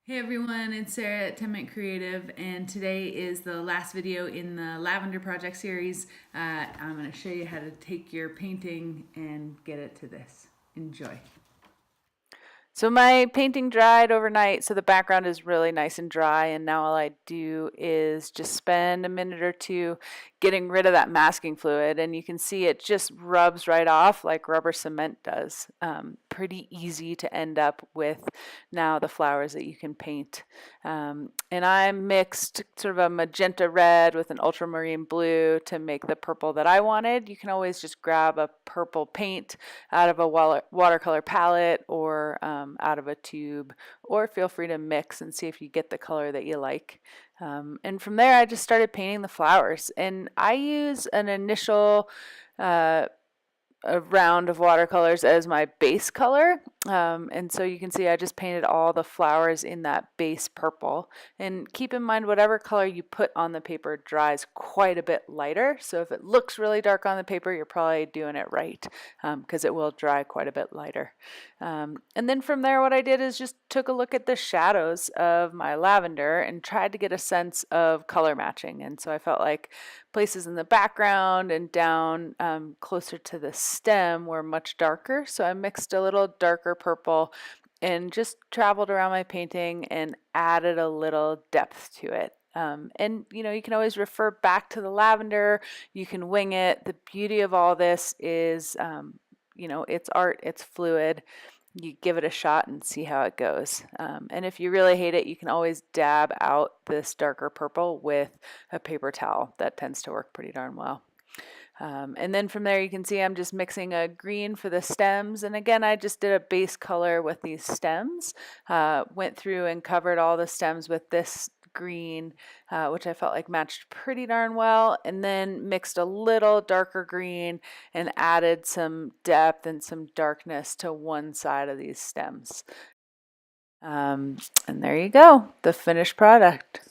Hey everyone, it's Sarah at 10 Minute Creative, and today is the last video in the Lavender Project series. I'm going to show you how to take your painting and get it to this. Enjoy. So my painting dried overnight, so the background is really nice and dry, and now all I do is just spend a minute or two getting rid of that masking fluid, and you can see it just rubs right off like rubber cement does. Pretty easy to end up with now the flowers that you can paint. And I mixed sort of a magenta red with an ultramarine blue to make the purple that I wanted. You can always just grab a purple paint out of a watercolor palette or out of a tube, or feel free to mix and see if you get the color that you like. And from there, I just started painting the flowers. And I use an initial a round of watercolors as my base color. And so you can see I just painted all the flowers in that base purple. And keep in mind, whatever color you put on the paper dries quite a bit lighter. So if it looks really dark on the paper, you're probably doing it right, because it will dry quite a bit lighter. And then from there, what I did is just took a look at the shadows of my lavender and tried to get a sense of color matching. And so I felt like places in the background and down closer to the stem were much darker. So I mixed a little darker purple and just traveled around my painting and added a little depth to it. And you can always refer back to the lavender. You can wing it. The beauty of all this is, it's art, it's fluid. You give it a shot and see how it goes. And if you really hate it, you can always dab out this darker purple with a paper towel. That tends to work pretty darn well. And then from there, you can see I'm just mixing a green for the stems. And again, I just did a base color with these stems. Went through and covered all the stems with this green, which I felt like matched pretty darn well, and then mixed a little darker green and added some depth and some darkness to one side of these stems. And there you go, the finished product.